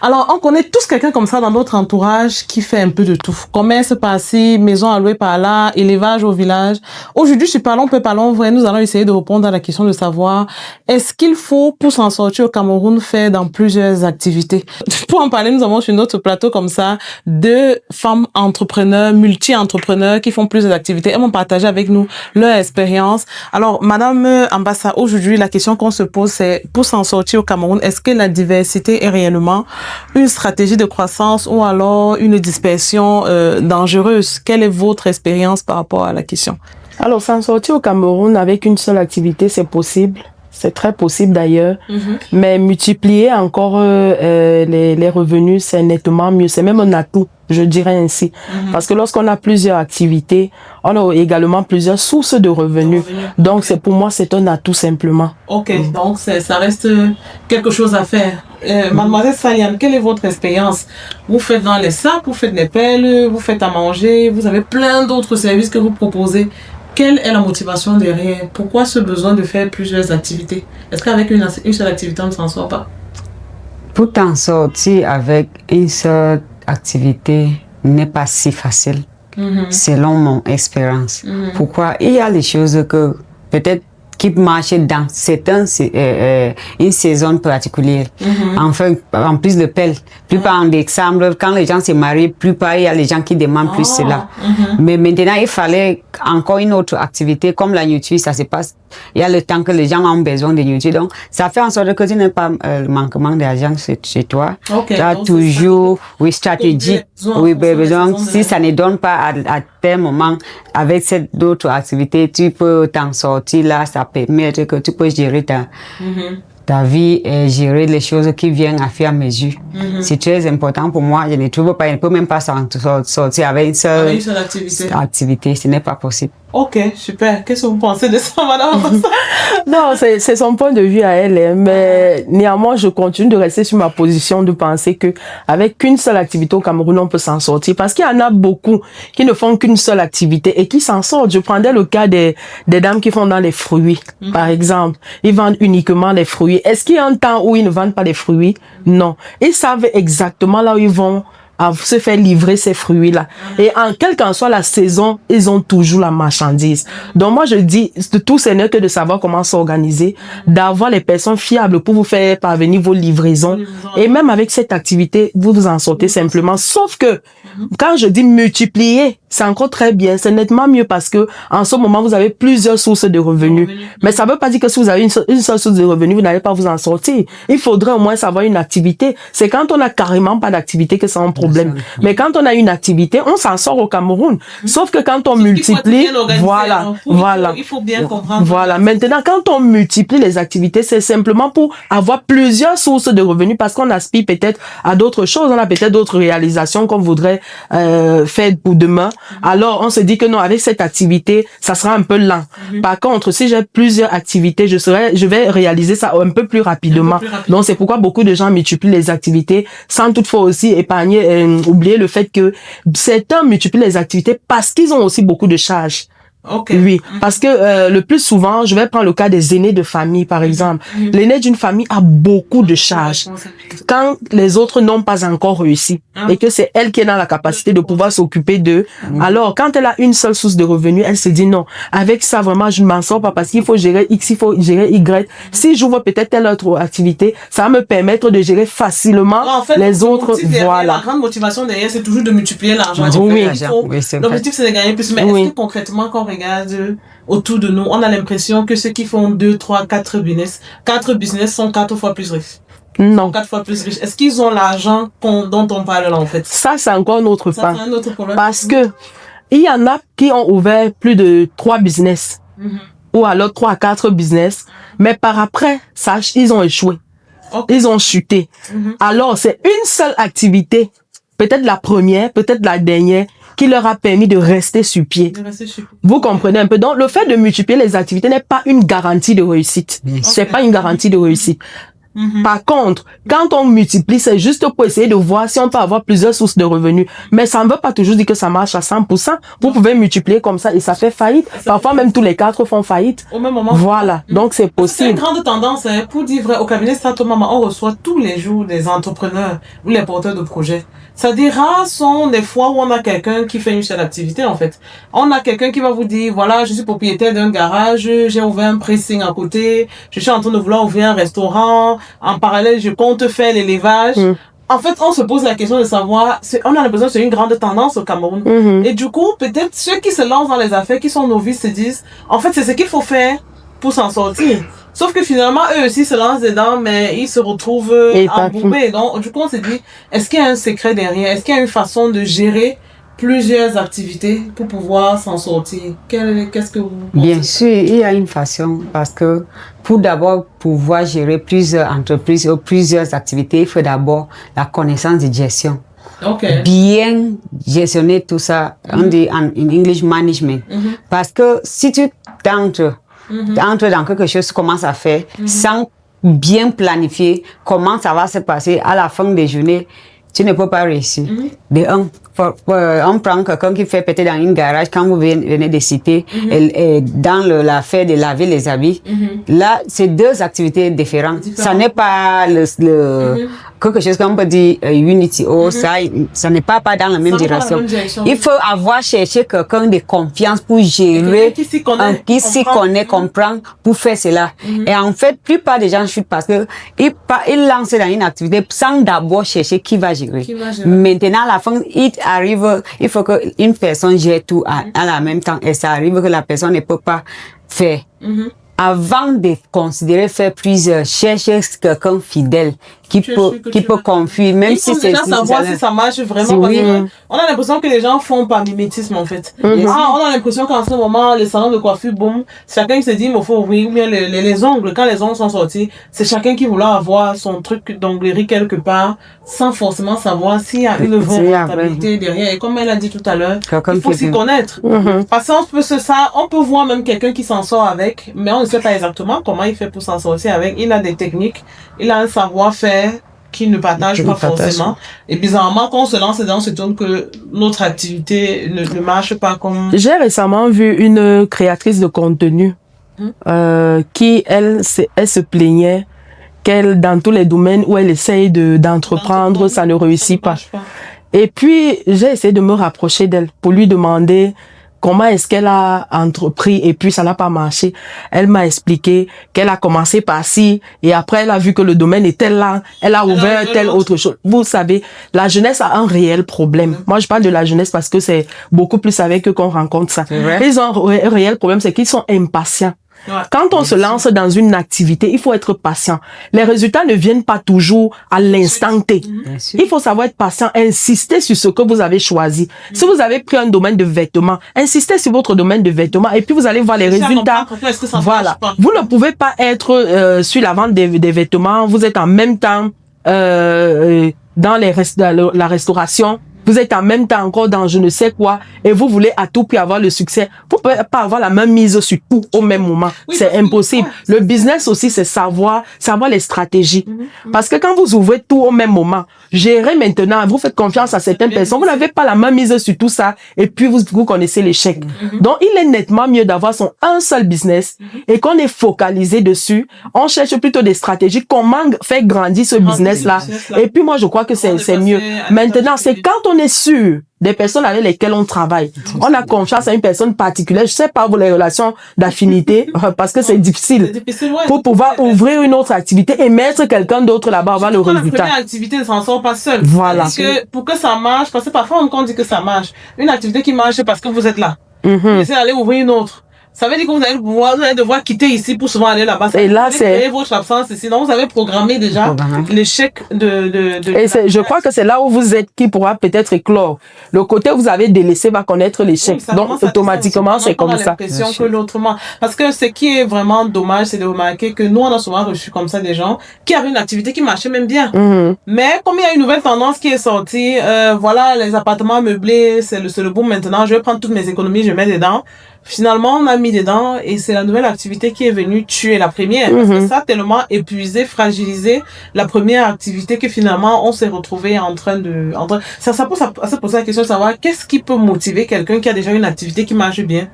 Alors, on connaît tous quelqu'un comme ça dans notre entourage qui fait un peu de tout. Commerce par-ci, maison allouée par-là, élevage au village. Aujourd'hui, je suis parlant peu, parlons vrai. Nous allons essayer de répondre à la question de savoir est-ce qu'il faut, pour s'en sortir au Cameroun, faire dans plusieurs activités. Pour en parler, nous avons sur notre plateau comme ça 2 femmes entrepreneurs, multi-entrepreneurs qui font plusieurs activités. Elles vont partager avec nous leur expérience. Alors, Madame Ambassa, aujourd'hui, la question qu'on se pose, c'est pour s'en sortir au Cameroun, est-ce que la diversité est réellement une stratégie de croissance ou alors une dispersion dangereuse? Quelle est votre expérience par rapport à la question? Alors, s'en sortir au Cameroun avec une seule activité, c'est possible. C'est très possible d'ailleurs. Mais multiplier encore les revenus, c'est nettement mieux. C'est même un atout, je dirais ainsi. Parce que lorsqu'on a plusieurs activités, on a également plusieurs sources de revenus. Donc, pour moi, c'est un atout simplement. Ok, donc ça reste quelque chose à faire. Mademoiselle Saliane, quelle est votre expérience? Vous faites dans les sacs, vous faites des pelles, vous faites à manger, vous avez plein d'autres services que vous proposez. Quelle est la motivation derrière? Pourquoi ce besoin de faire plusieurs activités? Est-ce qu'avec une seule activité, on ne s'en sort pas? Pour t'en sortir avec une seule activité n'est pas si facile, selon mon expérience. Pourquoi? Il y a les choses que peut-être qui marchent dans une saison particulière. Enfin, en plus de pelle, plupart en décembre, quand les gens se marient, plupart il y a les gens qui demandent plus cela. Mais maintenant, il fallait encore une autre activité, comme la nourriture, ça se passe. Il y a le temps que les gens ont besoin de nourriture. Donc, ça fait en sorte que tu n'as pas le manquement d'argent chez toi. Tu as toujours, stratégique. Oui, donc, si ça ne donne pas à tel moment, avec cette autre activité, tu peux t'en sortir là, ça permet que tu peux gérer ta vie et gérer les choses qui viennent à fur et à mesure. C'est très important pour moi. Je ne trouve pas, je ne peux même pas sortir avec une seule activité. Ce n'est pas possible. Ok, super. Qu'est-ce que vous pensez de ça, madame? Non, c'est son point de vue à elle, mais néanmoins, je continue de rester sur ma position de penser que avec qu'une seule activité au Cameroun, on peut s'en sortir. Parce qu'il y en a beaucoup qui ne font qu'une seule activité et qui s'en sortent. Je prendrais le cas des dames qui font dans les fruits, par exemple. Ils vendent uniquement les fruits. Est-ce qu'il y a un temps où ils ne vendent pas les fruits? Non. Ils savent exactement là où ils vont à se faire livrer ces fruits-là. Et quelle qu'en soit la saison, ils ont toujours la marchandise. Donc moi, je dis, tout c'est n'est que de savoir comment s'organiser, d'avoir les personnes fiables pour vous faire parvenir vos livraisons. Et même avec cette activité, vous vous en sortez simplement. Sauf que, quand je dis multiplier, c'est encore très bien. C'est nettement mieux parce que, en ce moment, vous avez plusieurs sources de revenus. Mais ça veut pas dire que si vous avez une seule source de revenus, vous n'allez pas vous en sortir. Il faudrait au moins savoir une activité. C'est quand on a carrément pas d'activité que c'est un problème. Mais quand on a une activité, on s'en sort au Cameroun. Sauf que quand on multiplie, voilà. Il faut bien comprendre. Voilà. Maintenant, quand on multiplie les activités, c'est simplement pour avoir plusieurs sources de revenus parce qu'on aspire peut-être à d'autres choses. On a peut-être d'autres réalisations qu'on voudrait faire pour demain. Alors, on se dit que non, avec cette activité, ça sera un peu lent. Par contre, si j'ai plusieurs activités, je vais réaliser ça un peu plus rapidement. Donc, c'est pourquoi beaucoup de gens multiplient les activités sans toutefois aussi épargner oublier le fait que certains multiplient les activités parce qu'ils ont aussi beaucoup de charges. Oui, parce que le plus souvent, je vais prendre le cas des aînés de famille, par exemple. L'aîné d'une famille a beaucoup de charges. Quand les autres n'ont pas encore réussi et que c'est elle qui est dans la capacité de pouvoir s'occuper d'eux, alors quand elle a une seule source de revenus, elle se dit non, avec ça vraiment je ne m'en sors pas parce qu'il faut gérer X, il faut gérer Y. Si j'ouvre peut-être telle autre activité, ça va me permettre de gérer facilement les autres. Voilà. La grande motivation derrière, c'est toujours de multiplier l'argent. L'objectif, c'est de gagner plus. Mais est-ce que concrètement, quand on regarde autour de nous, on a l'impression que ceux qui font 2, 3, 4 business sont 4 fois plus riches? Non. 4 fois plus riches. Est-ce qu'ils ont l'argent dont on parle là, en fait? Ça, c'est encore un autre point. C'est un autre problème. Parce que il y en a qui ont ouvert plus de 3 business. Ou alors 3 à 4 business. Mais par après, ils ont échoué. Ils ont chuté. Alors, c'est une seule activité. Peut-être la première, peut-être la dernière, qui leur a permis de rester sur pied. Vous comprenez un peu. Donc, le fait de multiplier les activités n'est pas une garantie de réussite. C'est pas une garantie de réussite. Par contre, quand on multiplie, c'est juste pour essayer de voir si on peut avoir plusieurs sources de revenus. Mais ça ne veut pas toujours dire que ça marche à 100%. Vous pouvez multiplier comme ça et ça fait faillite. Parfois, même tous les 4 font faillite. Au même moment. Voilà. Donc, c'est C'est une possible. grande tendance, hein, pour dire vrai, au cabinet Stratomama, on reçoit tous les jours des entrepreneurs ou les porteurs de projets. C'est-à-dire, rares sont les fois où on a quelqu'un qui fait une seule activité, en fait. On a quelqu'un qui va vous dire, voilà, je suis propriétaire d'un garage, j'ai ouvert un pressing à côté, je suis en train de vouloir ouvrir un restaurant, en parallèle, je compte faire l'élevage. En fait, on se pose la question de savoir, on a l'impression que c'est une grande tendance au Cameroun. Et du coup, peut-être ceux qui se lancent dans les affaires, qui sont novices, se disent, en fait, c'est ce qu'il faut faire pour s'en sortir. Sauf que finalement, eux aussi se lancent dedans, mais ils se retrouvent embourbés. Donc, du coup, on se dit, est-ce qu'il y a un secret derrière? Est-ce qu'il y a une façon de gérer plusieurs activités pour pouvoir s'en sortir? Qu'est-ce que vous pensez? Bien sûr, il y a une façon parce que pour d'abord pouvoir gérer plusieurs entreprises ou plusieurs activités, il faut d'abord la connaissance de gestion. Okay. Bien gestionner tout ça, on dit en English management. Parce que si tu entres dans quelque chose, tu commences à faire sans bien planifier comment ça va se passer à la fin des journées, tu ne peux pas réussir. De un, on prend quelqu'un qui fait peut-être dans une garage, quand vous venez de citer, dans l'affaire de laver les habits. Là, c'est deux activités différentes. Ça n'est pas quelque chose qu'on peut dire Unity, ça n'est pas dans la même direction. Il faut avoir cherché quelqu'un de confiance pour gérer, qui s'y connaît, comprend, pour faire cela. Et en fait, la plupart des gens chutent parce que ils lancent dans une activité sans d'abord chercher qui va gérer. Maintenant, à la fin, il faut qu'une personne gère tout à la même temps et ça arrive que la personne ne peut pas faire. Avant de considérer faire plusieurs, chercher quelqu'un fidèle qui peut confier, même si c'est déjà savoir si ça marche vraiment. Parce que on a l'impression que les gens font par mimétisme en fait. On a l'impression qu'en ce moment, les salons de coiffure, boum, chacun se dit, il faut ouvrir, ou bien les ongles, quand les ongles sont sortis, c'est chacun qui voulait avoir son truc d'onglerie quelque part, sans forcément savoir s'il y a une vraie rentabilité derrière. Et comme elle a dit tout à l'heure, il faut s'y connaître. Parce qu'on peut voir même quelqu'un qui s'en sort avec, mais on ne sait pas exactement comment il fait pour s'en sortir avec. Il a des techniques, il a un savoir-faire qui ne partage pas forcément. Et bizarrement, quand on se lance dedans, on se tourne que notre activité ne marche pas comme... J'ai récemment vu une créatrice de contenu qui, elle se plaignait qu'elle, dans tous les domaines où elle essaye d'entreprendre, ça ne réussit pas. Et puis, j'ai essayé de me rapprocher d'elle pour lui demander comment est-ce qu'elle a entrepris et puis ça n'a pas marché. Elle m'a expliqué qu'elle a commencé par ci et après elle a vu que le domaine était là, elle a ouvert telle autre chose. Vous savez, la jeunesse a un réel problème. Moi, je parle de la jeunesse parce que c'est beaucoup plus avec eux qu'on rencontre ça. Ils ont un réel problème, c'est qu'ils sont impatients. Quand on se lance dans une activité, il faut être patient. Les résultats ne viennent pas toujours à l'instant T. Il faut savoir être patient, insister sur ce que vous avez choisi. Si vous avez pris un domaine de vêtements, insistez sur votre domaine de vêtements et puis vous allez voir les résultats. Voilà. Vous ne pouvez pas être sur la vente des vêtements, vous êtes en même temps dans la restauration. Vous êtes en même temps encore dans je ne sais quoi et vous voulez à tout prix avoir le succès. Vous ne pouvez pas avoir la même mise sur tout au même moment. C'est impossible. Le business aussi, c'est savoir les stratégies. Parce que quand vous ouvrez tout au même moment, gérez maintenant, vous faites confiance à certaines personnes, vous n'avez pas la même mise sur tout ça et puis vous connaissez l'échec. Donc, il est nettement mieux d'avoir un seul business et qu'on est focalisé dessus. On cherche plutôt des stratégies, comment faire grandir ce business-là. Et puis moi, je crois que c'est mieux. Maintenant, c'est quand on est sûr des personnes avec lesquelles on travaille. On a confiance à une personne particulière. Je sais pas vous les relations d'affinité parce que c'est difficile. Pour pouvoir ouvrir une autre activité et mettre quelqu'un d'autre là-bas, avoir le résultat. La première activité ne s'en sort pas seule. Voilà. Parce que pour que ça marche, parce que parfois on dit que ça marche. Une activité qui marche, c'est parce que vous êtes là. Essayez d'aller ouvrir une autre. Ça veut dire que vous allez devoir quitter ici pour souvent aller là-bas. Et là, c'est votre absence ici. Donc, vous avez programmé déjà l'échec de et je crois que c'est là où vous êtes qui pourra peut-être éclore. Le côté où vous avez délaissé va connaître l'échec. Oui, donc, automatiquement, c'est comme ça. On a l'impression que l'autrement. Parce que ce qui est vraiment dommage, c'est de remarquer que nous, on a souvent reçu comme ça des gens qui avaient une activité qui marchait même bien. Mais comme il y a une nouvelle tendance qui est sortie, voilà, les appartements meublés, c'est le boom maintenant. Je vais prendre toutes mes économies, je mets dedans. finalement, on a mis dedans et c'est la nouvelle activité qui est venue tuer la première. Parce que ça a tellement épuisé, fragilisé la première activité que finalement, on s'est retrouvé en train de... Ça pose à se poser la question de savoir qu'est-ce qui peut motiver quelqu'un qui a déjà une activité qui marche bien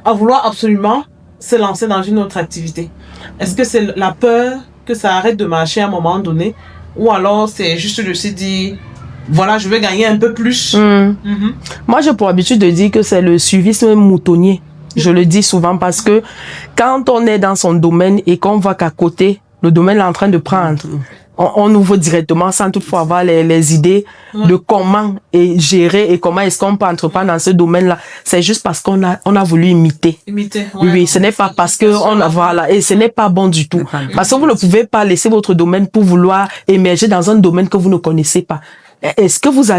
à vouloir absolument se lancer dans une autre activité. Est-ce que c'est la peur que ça arrête de marcher à un moment donné ou alors c'est juste de se dire... Voilà, je vais gagner un peu plus. Moi, j'ai pour habitude de dire que c'est le suivisme moutonnier. Je le dis souvent parce que quand on est dans son domaine et qu'on voit qu'à côté, le domaine est en train de prendre, on ouvre directement sans toutefois avoir les idées de comment gérer et comment est-ce qu'on peut entreprendre dans ce domaine-là. C'est juste parce qu'on a voulu imiter. Oui, ce n'est pas parce que voilà, et ce n'est pas bon du tout. Parce que vous ne pouvez pas laisser votre domaine pour vouloir émerger dans un domaine que vous ne connaissez pas. Est-ce que vous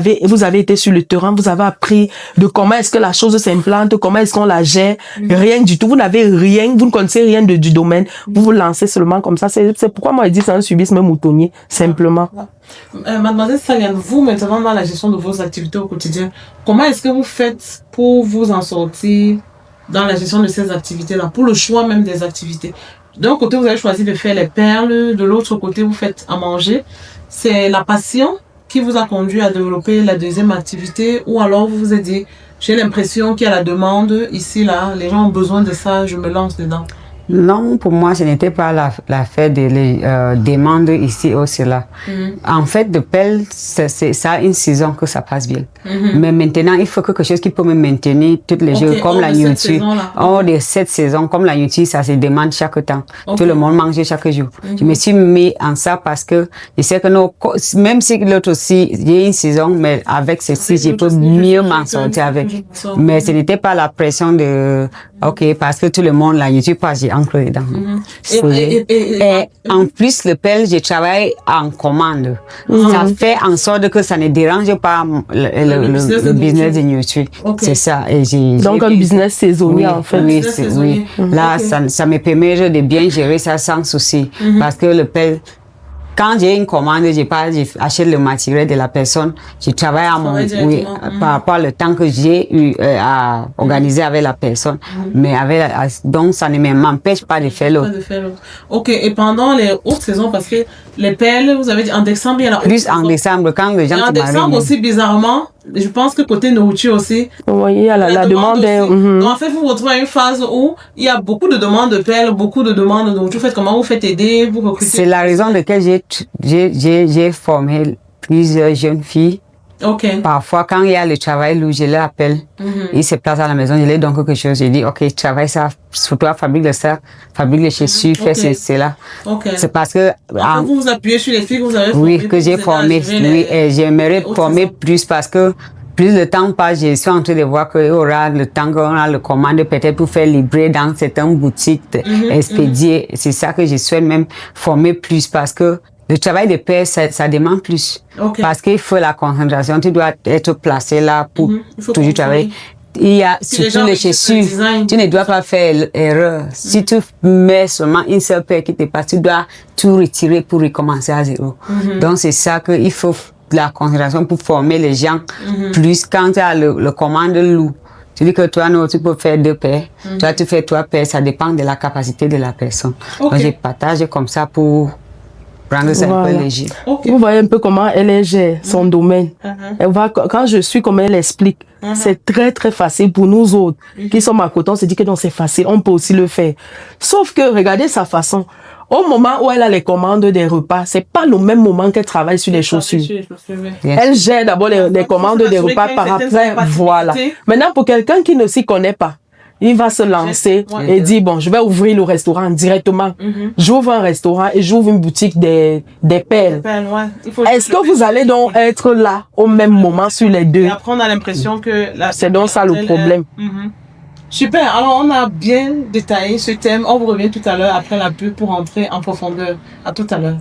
avez été sur le terrain, vous avez appris de comment est-ce que la chose s'implante, comment est-ce qu'on la gère? Rien du tout. Vous n'avez rien, vous ne connaissez rien du domaine. Vous vous lancez seulement comme ça. C'est pourquoi moi je dis c'est un suivisme moutonnier, simplement. Mademoiselle Saliane, vous maintenant dans la gestion de vos activités au quotidien, comment est-ce que vous faites pour vous en sortir dans la gestion de ces activités-là, pour le choix même des activités? D'un côté, vous avez choisi de faire les perles, de l'autre côté, vous faites à manger. C'est la passion qui vous a conduit à développer la deuxième activité ou alors vous vous êtes dit, j'ai l'impression qu'il y a la demande ici, là, les gens ont besoin de ça, je me lance dedans? Non, pour moi, ce n'était pas l'affaire de demande ici ou cela. En fait, de pelle, ça a une saison que ça passe bien. Mais maintenant, il faut quelque chose qui peut me maintenir toutes les jours, comme la nourriture. Hors de cette saison, comme la nourriture, ça se demande chaque temps. Tout le monde mange chaque jour. Je me suis mis en ça parce que je sais que même si l'autre aussi, il y a une saison, mais avec ceci, je peux mieux m'en sortir avec. Mais ce n'était pas la pression de, parce que tout le monde, la nourriture passe, encre dedans. Et en plus, le pelle, je travaille en commande. Ça fait en sorte que ça ne dérange pas le business de nourriture. C'est ça. Et donc un business saisonnier en fait. Oui. Là, ça me permet de bien gérer ça sans souci. Parce que le pelle, quand j'ai une commande, j'achète le matériel de la personne, je travaille par rapport au temps que j'ai eu à organiser avec la personne. Mais donc ça ne m'empêche pas de faire l'autre. Ok, et pendant les hautes saisons, parce que les perles, vous avez dit en décembre, il y a la haute saison. En décembre, quand les gens en décembre aussi, bizarrement, je pense que côté nourriture aussi, il y a la demande. Donc, en fait, vous vous retrouvez à une phase où il y a beaucoup de demandes de perles, beaucoup de demandes de nourriture. Comment vous faites aider, vous recrutez? C'est la raison de laquelle j'ai formé plusieurs jeunes filles. Parfois, quand il y a le travail, je les appelle. Ils se placent à la maison, je leur donne quelque chose. Je dis, travaille ça, surtout fabrique de ça, fabrique les chaussures, fais cela. C'est parce que... vous vous appuyez sur les filles que vous avez formées. Oui, que j'ai formées. Oui, et j'aimerais former plus parce que plus le temps passe, je suis en train de voir qu'il y aura le temps qu'on a le commande peut-être pour faire livrer dans certaines boutiques, expédier. C'est ça que je souhaite même former plus parce que le travail de paix, ça demande plus. Parce qu'il faut la concentration. Tu dois être placé là pour toujours travailler. Il y a surtout les chaussures. Tu ne dois pas faire erreur. Si tu mets seulement une seule paire qui te passe, tu dois tout retirer pour recommencer à zéro. Donc c'est ça qu'il faut la concentration pour former les gens. Plus quand tu as le commande lourd. Tu dis que toi, non, tu peux faire 2 paires. Toi, tu fais 3 paires. Ça dépend de la capacité de la personne. Donc je partage comme ça pour prendre ça un peu léger. Vous voyez un peu comment elle gère son domaine. Elle va, quand je suis comme elle explique, c'est très très facile pour nous autres qui sommes à côté. On se dit que non, c'est facile, on peut aussi le faire. Sauf que regardez sa façon. Au moment où elle a les commandes des repas, c'est pas le même moment qu'elle travaille sur les chaussures. Elle gère d'abord les commandes des repas par après. Voilà. Maintenant, pour quelqu'un qui ne s'y connaît pas, il va se lancer et dire, bon, je vais ouvrir le restaurant directement. J'ouvre un restaurant et j'ouvre une boutique des perles. Est-ce que vous allez donc être là au même moment sur les deux? Et après, on a l'impression que... C'est donc ça le problème. Super, alors on a bien détaillé ce thème. On vous revient tout à l'heure après la pub pour entrer en profondeur. À tout à l'heure.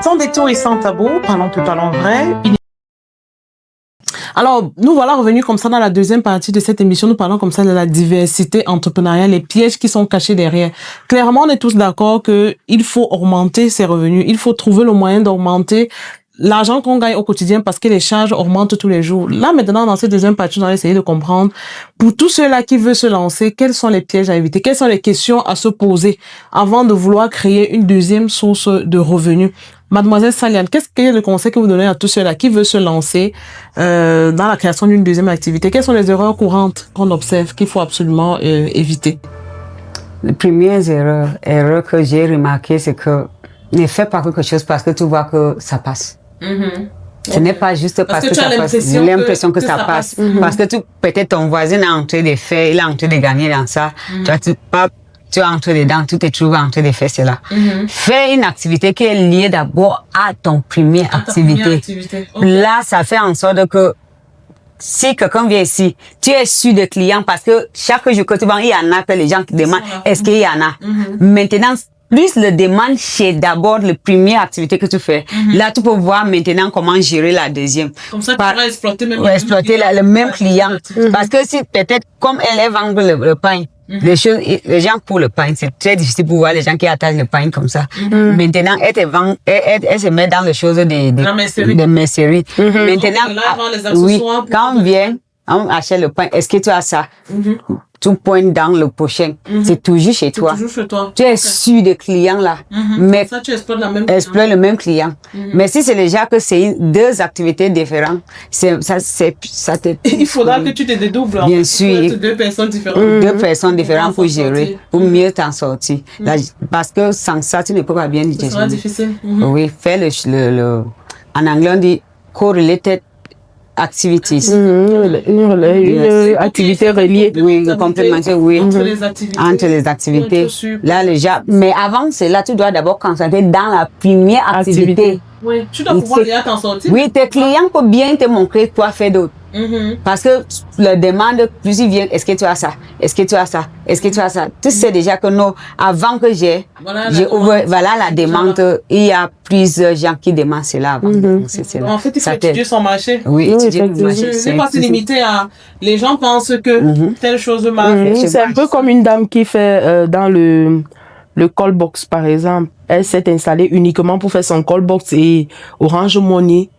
Sans détour et sans tabou, parlons vrai. Alors, nous voilà revenus comme ça dans la deuxième partie de cette émission. Nous parlons comme ça de la diversité entrepreneuriale, les pièges qui sont cachés derrière. Clairement, on est tous d'accord que il faut augmenter ses revenus. Il faut trouver le moyen d'augmenter l'argent qu'on gagne au quotidien parce que les charges augmentent tous les jours. Là, maintenant, dans cette deuxième partie, on va essayer de comprendre, pour tous ceux-là qui veulent se lancer, quels sont les pièges à éviter, quelles sont les questions à se poser avant de vouloir créer une deuxième source de revenus. Mademoiselle Saliane, qu'est-ce que le conseil que vous donnez à tous ceux-là qui veulent se lancer dans la création d'une deuxième activité? Quelles sont les erreurs courantes qu'on observe qu'il faut absolument éviter? Les premières erreurs que j'ai remarquées, c'est que ne fais pas quelque chose parce que tu vois que ça passe. Ce n'est pas juste parce que ça passe. J'ai l'impression que ça passe. Parce que peut-être ton voisin est en train de faire, il est en train de gagner dans ça. Toi, tu es entré dedans, tu te trouves en train de faire cela. Fais une activité qui est liée d'abord à ton première activité. Okay. Là, ça fait en sorte que si quelqu'un vient ici, tu es sûr des clients parce que chaque jour que tu vas, il y en a que les gens qui demandent, est-ce qu'il y en a? Maintenant, plus le demande chez d'abord la première activité que tu fais. Là, tu peux voir maintenant comment gérer la deuxième. Comme ça, tu vas exploiter même le même client. Parce que si peut-être, comme elle vend le pain, les gens pour le pain, c'est très difficile pour voir les gens qui attachent le pain comme ça. Maintenant, elle se met dans les choses de mercerie. Maintenant, oui, quand on vient, on achète le pain. Est-ce que tu as ça? Tu pointes dans le prochain. C'est toujours chez toi. Toujours chez toi. Tu es sûr des clients là. Mais ça, tu exploites le même client. Mais si c'est déjà que c'est deux activités différentes, ça il faudra que tu te dédoubles. Bien sûr. Deux personnes différentes. Deux personnes différentes pour gérer, pour mieux t'en sortir. Là, parce que sans ça, tu ne peux pas bien gérer. Ce sera difficile. Oui, fais en anglais, on dit correlated activities. Une activité reliée. Oui, complémentaire, oui. Entre les activités. Entre les activités. Là, mais avant cela, tu dois d'abord concentrer dans la première activité. Oui, tu dois pouvoir déjà t'en sortir. Oui, tes clients peuvent bien te montrer quoi faire d'autre. Parce que leur demande, plus ils viennent, est-ce que tu as ça? Est-ce que tu as ça? Est-ce que tu as ça? Tu sais déjà que non, avant que j'ai ouvert, la demande, il y a plusieurs gens qui demandent cela avant. En fait, il faut étudier son marché. Oui, étudier le marché. C'est pas se limiter à, les gens pensent que telle chose marche. C'est un peu comme une dame qui fait dans le call box, par exemple. Elle s'est installée uniquement pour faire son call box et Orange Money.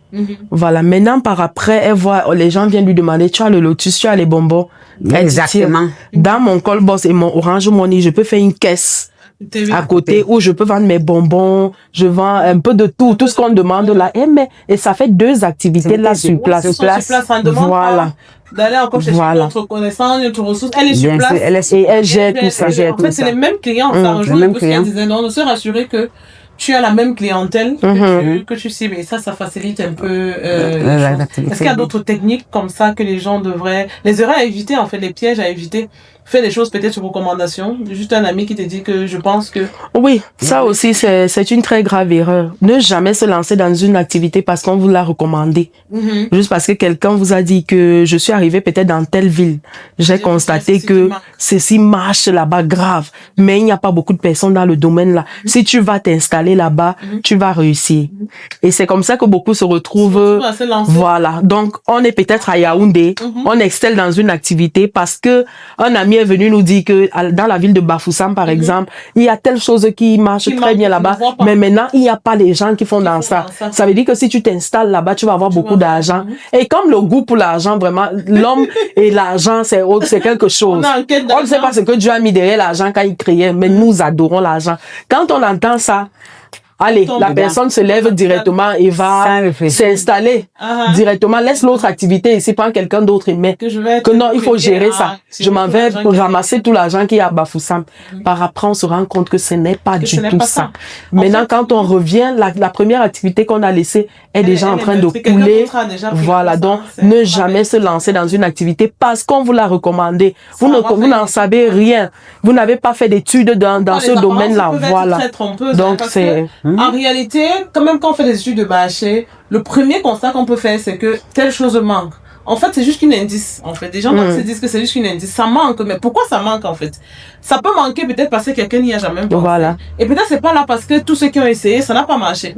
Voilà. Maintenant, par après, elle voit, les gens viennent lui demander, tu as le lotus, tu as les bonbons. Exactement. Dans mon call box et mon Orange Money, je peux faire une caisse à côté où je peux vendre mes bonbons, je vends un peu de tout ce qu'on demande là. Et ça fait deux activités là sur place. Ça demande voilà. D'aller encore chercher notre connaissance, notre ressource. Elle est sur place. Et elle gère tout ça. En fait, c'est les mêmes clients. Ça rejoint un peu ce qu'elle disait. Non, de se rassurer que tu as la même clientèle que tu cibles. Et ça facilite un peu est-ce qu'il y a d'autres techniques comme ça que les gens devraient... Les erreurs à éviter, en fait, les pièges à éviter? Fais des choses peut-être sur recommandation. Juste un ami qui te dit que je pense que... Oui, ça aussi, c'est une très grave erreur. Ne jamais se lancer dans une activité parce qu'on vous l'a recommandé. Juste parce que quelqu'un vous a dit que je suis arrivé peut-être dans telle ville. J'ai constaté que ceci marche là-bas grave. Mais il n'y a pas beaucoup de personnes dans le domaine là. Si tu vas t'installer là-bas, tu vas réussir. Et c'est comme ça que beaucoup se retrouvent. Voilà. Donc, on est peut-être à Yaoundé. On excelle dans une activité parce que un ami est venu nous dire que dans la ville de Bafoussam, par exemple, il y a telle chose qui marche très bien là-bas, mais maintenant, il n'y a pas les gens qui font dans ça. Ça veut dire que si tu t'installes là-bas, tu vas avoir beaucoup d'argent. Et comme le goût pour l'argent, vraiment, l'homme et l'argent, c'est quelque chose. On ne sait pas ce que Dieu a mis derrière l'argent quand il créait, mais nous adorons l'argent. Quand on entend ça, allez, la personne se lève directement et va s'installer directement. Laisse l'autre activité ici, prends quelqu'un d'autre et met. Que non, il faut gérer ça. Je m'en vais pour ramasser tout l'argent qu'il y a à Bafoussam. Par après, on se rend compte que ce n'est pas du tout ça. Maintenant, quand on revient, la première activité qu'on a laissée est déjà en train de couler. Voilà, donc ne jamais se lancer dans une activité parce qu'on vous l'a recommandé. Vous n'en savez rien. Vous n'avez pas fait d'études dans ce domaine-là. Voilà. Donc, c'est... En réalité, quand même quand on fait des études de marché, le premier constat qu'on peut faire, c'est que telle chose manque. En fait, c'est juste qu'une indice. En fait, des gens se disent que c'est juste une indice. Ça manque, mais pourquoi ça manque en fait? Ça peut manquer peut-être parce que quelqu'un n'y a jamais pensé. Voilà. Et peut-être c'est pas là parce que tous ceux qui ont essayé, ça n'a pas marché.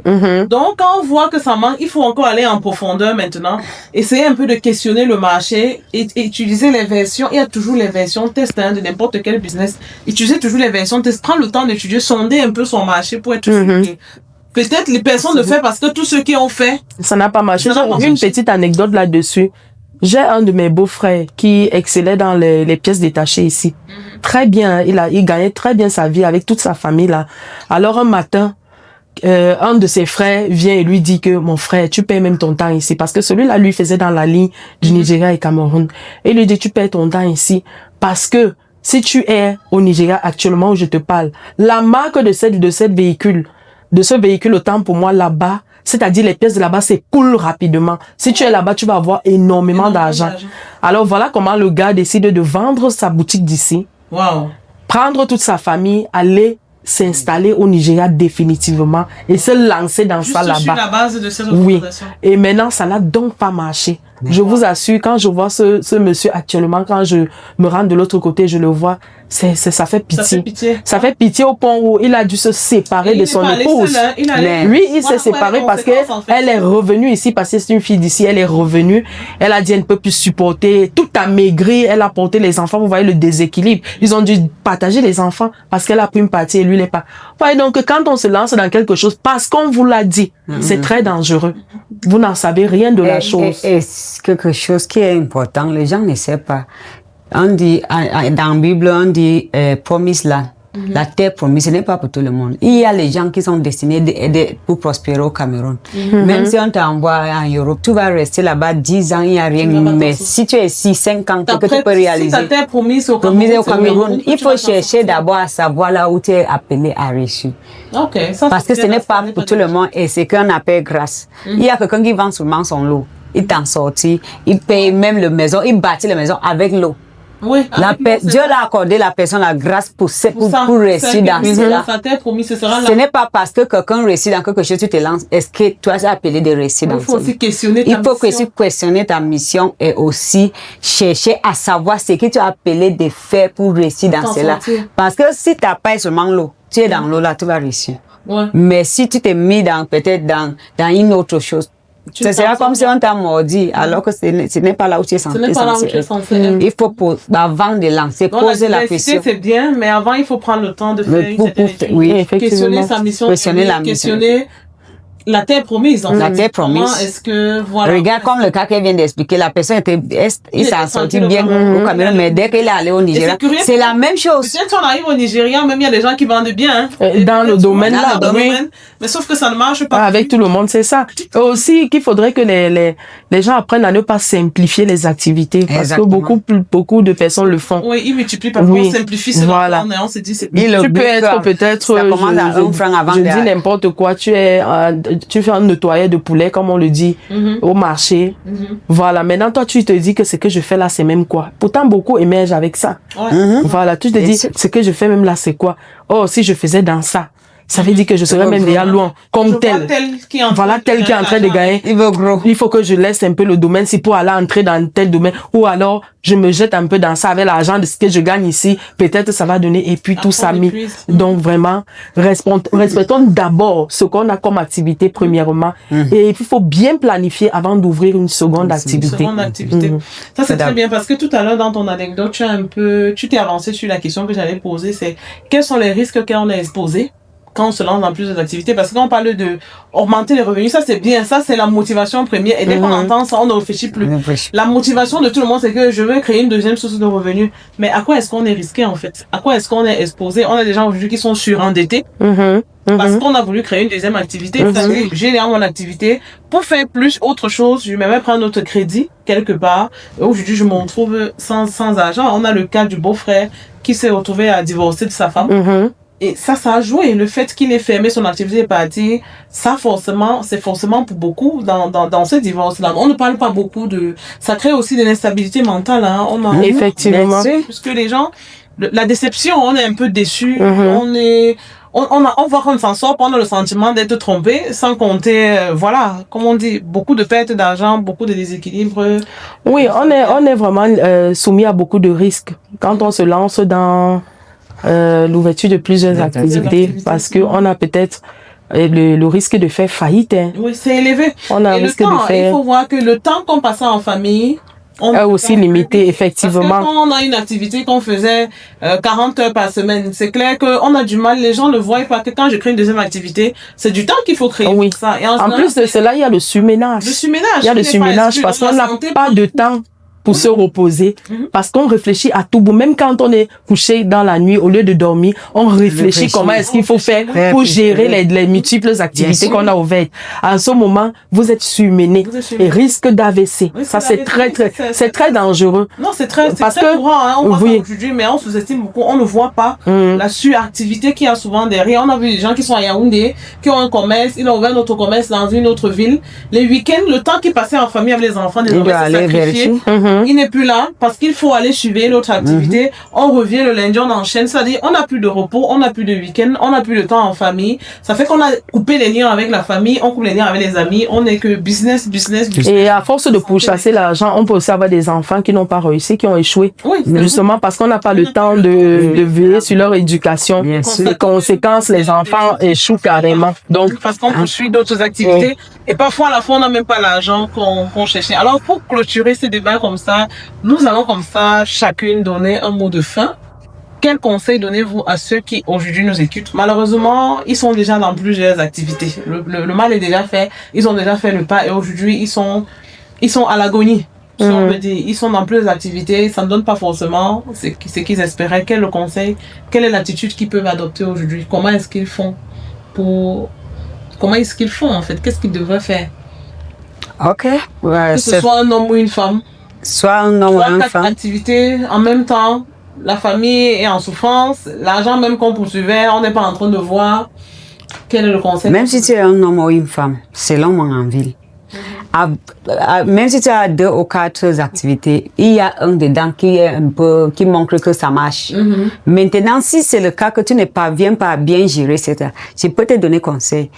Donc, quand on voit que ça manque, il faut encore aller en profondeur maintenant. Essayer un peu de questionner le marché et utiliser les versions. Il y a toujours les versions test de n'importe quel business. Utilisez toujours les versions test. Prends le temps d'étudier, sonder un peu son marché pour être sûr peut-être les personnes le font parce que tous ceux qui ont fait, ça n'a pas marché. Ça n'a pas Une marché. petite anecdote là-dessus. J'ai un de mes beaux-frères qui excellait dans les pièces détachées ici. Très bien, il gagnait très bien sa vie avec toute sa famille là. Alors un matin, un de ses frères vient et lui dit que mon frère, tu payes même ton temps ici parce que celui-là lui faisait dans la ligne du Nigeria et Cameroun. Et il lui dit tu payes ton temps ici parce que si tu es au Nigeria actuellement où je te parle, la marque de ce véhicule autant pour moi là-bas, c'est-à-dire les pièces de là-bas s'écoulent rapidement. Si tu es là-bas, tu vas avoir énormément d'argent. Alors voilà comment le gars décide de vendre sa boutique d'ici, prendre toute sa famille, aller s'installer au Nigeria définitivement et se lancer dans juste ça là-bas. sur la base de cette Oui. recommandation. Et maintenant, ça n'a donc pas marché. Je vous assure, quand je vois ce monsieur actuellement, quand je me rends de l'autre côté, je le vois, ça fait Ça fait pitié. pitié. Ça fait pitié au point où il a dû se séparer de son épouse. Lui, il s'est séparé parce que elle est revenue ici, parce que c'est une fille d'ici, elle est revenue. Elle a dit, elle ne peut plus supporter. Tout a maigri, elle a porté les enfants. Vous voyez le déséquilibre. Ils ont dû partager les enfants parce qu'elle a pris une partie et lui, il n'est pas. Vous voyez, donc, quand on se lance dans quelque chose, parce qu'on vous l'a dit, c'est très dangereux. Vous n'en savez rien de la chose. Et quelque chose qui est important, les gens ne savent pas. On dit, dans la Bible, on dit promise land. La terre promise, ce n'est pas pour tout le monde. Il y a les gens qui sont destinés pour prospérer au Cameroun. Même si on t'envoie en Europe, tu vas rester là-bas 10 ans, il n'y a rien. Mais si tu es ici 5 ans, que tu peux réaliser. Si ta terre promise au Cameroun, il faut chercher d'abord à savoir là où tu es appelé à réussir. Parce que ce n'est pas pour tout le monde et c'est qu'on appelle grâce. Il y a quelqu'un qui vend seulement son lot. Il t'en sortit, il paye même la maison, il bâtit la maison avec l'eau. Oui, Dieu l'a accordé la personne la grâce pour réussir dans cela. Ce n'est pas parce que quelqu'un réussit dans quelque chose, tu te lances. Est-ce que toi, tu es appelé de réussir dans cela? Il faut aussi questionner ta mission et aussi chercher à savoir ce que tu as appelé de faire pour réussir dans cela. Parce que si tu n'as pas seulement l'eau, tu es dans l'eau là, tu vas réussir. Mais si tu t'es mis peut-être dans une autre chose, ce sera comme si on t'a mordi, alors que ce n'est pas là où tu es censé être. Il faut, avant de lancer, poser la question. C'est bien, mais avant, il faut prendre le temps de faire une certaine étude. Oui, questionner sa mission, questionner la terre promise. La terre promise. Est-ce que, voilà. Regarde comme le cas qu'elle vient d'expliquer, la personne il s'en sorti bien au Cameroun, mais dès qu'elle est allée au Nigeria, c'est la même chose. Peut-être qu'on arrive au Nigeria, même il y a des gens qui vendent bien. Dans le domaine là, oui. Mais sauf que ça ne marche pas. Avec tout le monde, c'est ça. Aussi qu'il faudrait que les gens apprennent à ne pas simplifier les activités. Parce que beaucoup de personnes le font. Oui, ils multiplient parce qu'on simplifie ce voilà. on se dit c'est tu peux être peut-être, je dis n'importe quoi, tu fais un nettoyage de poulet, comme on le dit, au marché. Voilà. Maintenant, toi, tu te dis que ce que je fais là, c'est même quoi. Pourtant, beaucoup émergent avec ça. Voilà. Tu te dis, ce que je fais même là, c'est quoi? Oh, si je faisais dans ça, ça veut dire que je serais même déjà loin, comme tel. Voilà, tel qui est en train de gagner. Il faut que je laisse un peu le domaine, si pour aller entrer dans tel domaine, ou alors je me jette un peu dans ça avec l'argent de ce que je gagne ici. Peut-être ça va donner, et puis tout ça mis. Donc vraiment, respectons d'abord ce qu'on a comme activité premièrement. Et puis il faut bien planifier avant d'ouvrir une seconde activité. Ça c'est très bien parce que tout à l'heure dans ton anecdote, tu t'es avancé sur la question que j'allais poser, c'est quels sont les risques qu'on a exposés quand on se lance dans plusieurs activités, parce que quand on parle de augmenter les revenus, ça c'est bien, ça c'est la motivation première, et dès qu'on entend ça, on ne réfléchit plus. La motivation de tout le monde, c'est que je veux créer une deuxième source de revenus, mais à quoi est-ce qu'on est risqué en fait? À quoi est-ce qu'on est exposé? On a des gens aujourd'hui qui sont surendettés, parce qu'on a voulu créer une deuxième activité, c'est-à-dire j'ai mon activité, pour faire plus autre chose, je vais même prendre notre crédit, quelque part, et aujourd'hui je me retrouve sans argent. On a le cas du beau-frère qui s'est retrouvé à divorcer de sa femme. Et ça a joué. Le fait qu'il ait fermé son activité et parti, c'est forcément pour beaucoup dans ce divorce-là. On ne parle pas beaucoup ça crée aussi de l'instabilité mentale, hein. Effectivement. Puisque les gens, la déception, on est un peu déçus. On voit qu'on s'en sort, on a le sentiment d'être trompé, sans compter, voilà, comme on dit, beaucoup de pertes d'argent, beaucoup de déséquilibres. Oui, on est vraiment soumis à beaucoup de risques quand on se lance dans l'ouverture de plusieurs activités, parce que on a peut-être le risque de faire faillite. Oui, c'est élevé. On a un risque de faire. Il faut voir que le temps qu'on passe en famille, est aussi limitée, effectivement. Parce que quand on a une activité qu'on faisait 40 heures par semaine, c'est clair qu'on a du mal, les gens ne voient pas que quand je crée une deuxième activité, c'est du temps qu'il faut créer pour ça. Et en plus de cela, il y a le surménage. Il y a le surménage parce qu'on n'a pas de temps pour se reposer, parce qu'on réfléchit à tout bout. Même quand on est couché dans la nuit, au lieu de dormir, on réfléchit comment est-ce qu'il faut faire pour gérer les multiples activités qu'on a ouvertes. À ce moment, vous êtes surmené et risque d'AVC. Ça, c'est très dangereux. Non, c'est très courant, hein. On voit ça aujourd'hui, mais on sous-estime beaucoup. On ne voit pas la suractivité qu'il y a souvent derrière. On a vu des gens qui sont à Yaoundé, qui ont un commerce, ils ont ouvert notre commerce dans une autre ville. Les week-ends, le temps qu'ils passaient en famille avec les enfants, des sacrifiés. Il n'est plus là parce qu'il faut aller suivre l'autre activité. On revient le lundi, on enchaîne. C'est-à-dire, on n'a plus de repos, on n'a plus de week-end, on n'a plus de temps en famille. Ça fait qu'on a coupé les liens avec la famille, on coupe les liens avec les amis. On n'est que business. Et à force de pourchasser l'argent, on peut aussi avoir des enfants qui n'ont pas réussi, qui ont échoué. Oui, justement parce qu'on n'a pas le temps de veiller sur leur éducation. Les conséquences, les enfants échouent carrément. Donc, parce qu'on poursuit d'autres activités et parfois à la fois on n'a même pas l'argent qu'on cherchait. Alors, pour clôturer ces débats comme ça, nous allons comme ça chacune donner un mot de fin. Quel conseil donnez-vous à ceux qui aujourd'hui nous écoutent? Malheureusement, ils sont déjà dans plusieurs activités. Le mal est déjà fait. Ils ont déjà fait le pas et aujourd'hui ils sont à l'agonie. Si on veut dire, ils sont dans plusieurs activités. Ça ne donne pas forcément ce qu'ils espéraient. Quel est le conseil? Quelle est l'attitude qu'ils peuvent adopter aujourd'hui? Comment est-ce qu'ils font en fait? Qu'est-ce qu'ils devraient faire? Ok. Que ce soit un homme ou une femme. Soit un homme ou une femme. Activités en même temps. La famille est en souffrance. L'argent même qu'on poursuivait, on n'est pas en train de voir. Quel est le conseil? Même si tu es un homme ou une femme, c'est l'homme en ville. Même si tu as 2 ou 4 activités, il y a un dedans qui montre que ça marche. Maintenant, si c'est le cas que tu ne parviens pas à bien gérer ça, je peux te donner conseil.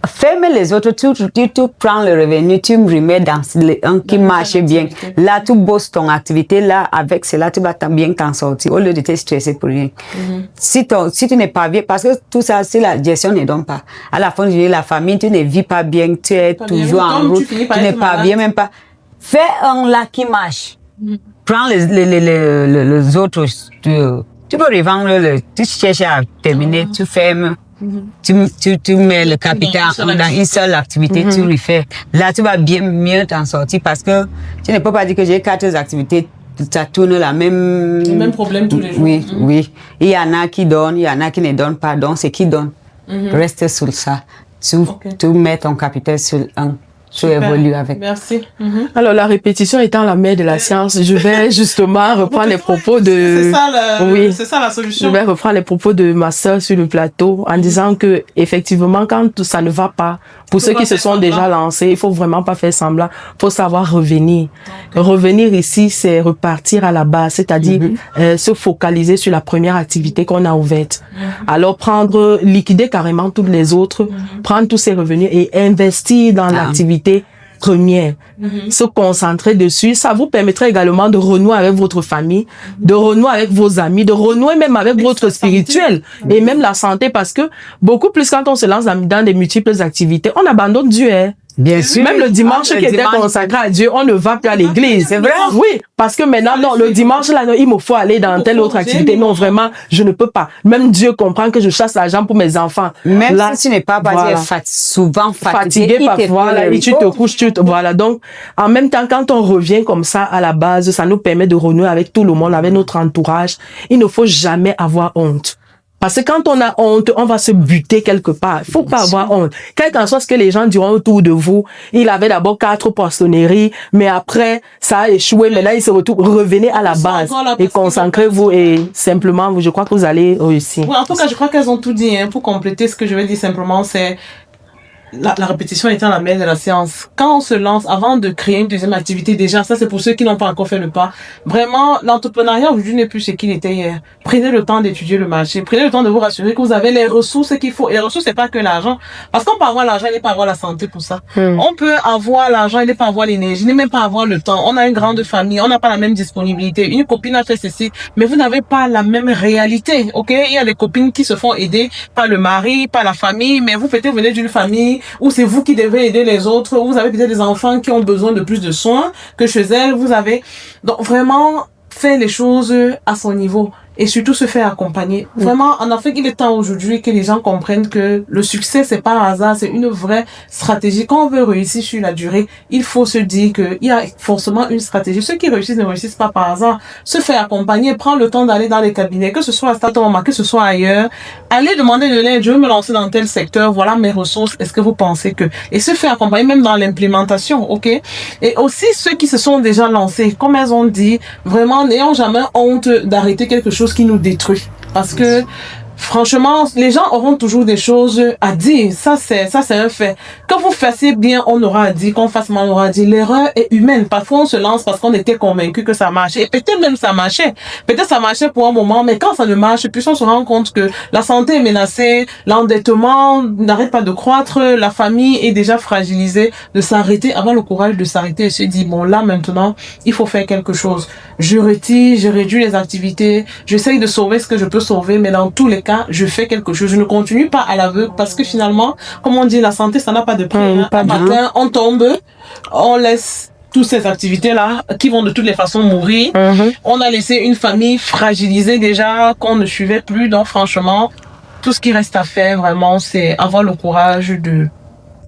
Ferme les autres, tu prends le revenu, tu me remets dans un qui marche bien. Là, tu bosses ton activité, là, avec cela, tu vas bien t'en sortir, au lieu de te stresser pour rien. Si tu n'es pas bien, parce que tout ça, si la gestion ne donne pas, à la fin du jour, la famille, tu ne vis pas bien, tu es toujours en route, tu n'es pas bien, même pas. Fais un là qui marche. Prends les autres, tu peux revendre, tu cherches à terminer, tu fermes. Tu mets le capital dans une seule activité, tu refais. Là, tu vas mieux t'en sortir parce que tu ne peux pas dire que j'ai 4 activités, ça tourne le même problème tous les jours. Oui. Il y en a qui donnent, il y en a qui ne donnent pas. Donc, c'est qui donne. Reste sur ça. Tu mets ton capital sur un. Tu évolues avec. Merci. Alors, la répétition étant la mère de la science, je vais justement reprendre les propos de... C'est ça la solution. Je vais reprendre les propos de ma sœur sur le plateau en disant que, effectivement, quand ça ne va pas, pour ceux qui se sont déjà lancés, il faut vraiment pas faire semblant. Il faut savoir revenir. Revenir ici, c'est repartir à la base, c'est-à-dire se focaliser sur la première activité qu'on a ouverte. Alors, liquider carrément toutes les autres, prendre tous ces revenus et investir dans l'activité première, se concentrer dessus. Ça vous permettra également de renouer avec votre famille, de renouer avec vos amis, de renouer même avec votre spirituel et même la santé, parce que beaucoup plus quand on se lance dans des multiples activités, on abandonne Dieu. Bien sûr. Même le dimanche qui était consacré à Dieu, on ne va plus à l'église. C'est vrai? Oui, parce que maintenant, non, le dimanche, là, non, il me faut aller dans telle autre activité. Non, vraiment, je ne peux pas. Même Dieu comprend que je chasse l'argent pour mes enfants. Même là, si tu n'es pas souvent fatigué parfois, là, et tu te couches, voilà. Donc, en même temps, quand on revient comme ça à la base, ça nous permet de renouer avec tout le monde, avec notre entourage. Il ne faut jamais avoir honte. Parce que quand on a honte, on va se buter quelque part. Il faut pas avoir honte. Quel qu'en soit ce que les gens diront autour de vous, il avait d'abord 4 poissonneries, mais après, ça a échoué. Maintenant, il se retrouve. Revenez à la base et concentrez-vous et simplement, je crois que vous allez réussir. Oui, en tout cas, je crois qu'elles ont tout dit. Pour compléter, ce que je vais dire simplement, c'est la répétition étant la mère de la science. Quand on se lance, avant de créer une deuxième activité, déjà, ça c'est pour ceux qui n'ont pas encore fait le pas. Vraiment, l'entrepreneuriat aujourd'hui n'est plus ce qu'il était hier. Prenez le temps d'étudier le marché. Prenez le temps de vous rassurer que vous avez les ressources qu'il faut. Et les ressources, c'est pas que l'argent. Parce qu'on peut avoir l'argent, il n'est pas avoir la santé pour ça. On peut avoir l'argent, il n'est pas avoir l'énergie, il n'est même pas avoir le temps. On a une grande famille, on n'a pas la même disponibilité. Une copine a fait ceci, mais vous n'avez pas la même réalité, ok? Il y a des copines qui se font aider par le mari, par la famille, mais vous peut-être venez d'une famille ou c'est vous qui devez aider les autres, ou vous avez peut-être des enfants qui ont besoin de plus de soins que chez elles, vous avez... Donc vraiment, faire les choses à son niveau. Et surtout se faire accompagner. Vraiment, en Afrique, il est temps aujourd'hui que les gens comprennent que le succès, c'est pas un hasard, c'est une vraie stratégie. Quand on veut réussir sur la durée, il faut se dire qu'il y a forcément une stratégie. Ceux qui réussissent ne réussissent pas par hasard. Se faire accompagner, prendre le temps d'aller dans les cabinets, que ce soit à Statoma, que ce soit ailleurs. Allez demander de l'aide, je veux me lancer dans tel secteur, voilà mes ressources, est-ce que vous pensez que... Et se faire accompagner même dans l'implémentation, ok? Et aussi ceux qui se sont déjà lancés, comme elles ont dit, vraiment, n'ayons jamais honte d'arrêter quelque chose qui nous détruit. Parce que, franchement, les gens auront toujours des choses à dire. Ça, c'est un fait. Quand vous fassiez bien, on aura à dire. Quand on fasse mal, on aura à dire. L'erreur est humaine. Parfois, on se lance parce qu'on était convaincu que ça marchait. Et peut-être même ça marchait. Peut-être ça marchait pour un moment, mais quand ça ne marche, puis on se rend compte que la santé est menacée, l'endettement n'arrête pas de croître, la famille est déjà fragilisée, de s'arrêter, avoir le courage de s'arrêter et se dire, bon, là, maintenant, il faut faire quelque chose. Je retire, je réduis les activités, j'essaye de sauver ce que je peux sauver, mais dans tous les cas, je fais quelque chose. Je ne continue pas à l'aveugle parce que finalement, comme on dit, la santé, ça n'a pas de prix. Un matin, on tombe, on laisse toutes ces activités-là qui vont de toutes les façons mourir. On a laissé une famille fragilisée déjà, qu'on ne suivait plus. Donc franchement, tout ce qui reste à faire vraiment, c'est avoir le courage de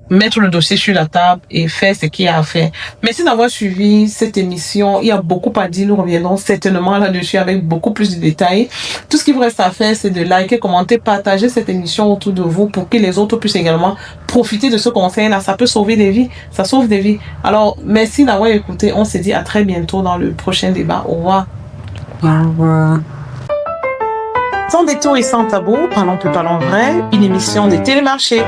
mettre le dossier sur la table et faire ce qu'il y a à faire. Merci d'avoir suivi cette émission. Il y a beaucoup à dire. Nous reviendrons certainement là-dessus avec beaucoup plus de détails. Tout ce qu'il vous reste à faire, c'est de liker, commenter, partager cette émission autour de vous pour que les autres puissent également profiter de ce conseil-là. Ça peut sauver des vies. Ça sauve des vies. Alors, merci d'avoir écouté. On se dit à très bientôt dans le prochain débat. Au revoir. Au revoir. Sans détour et sans tabou, parlons peu, parlons vrai. Une émission des télémarchés.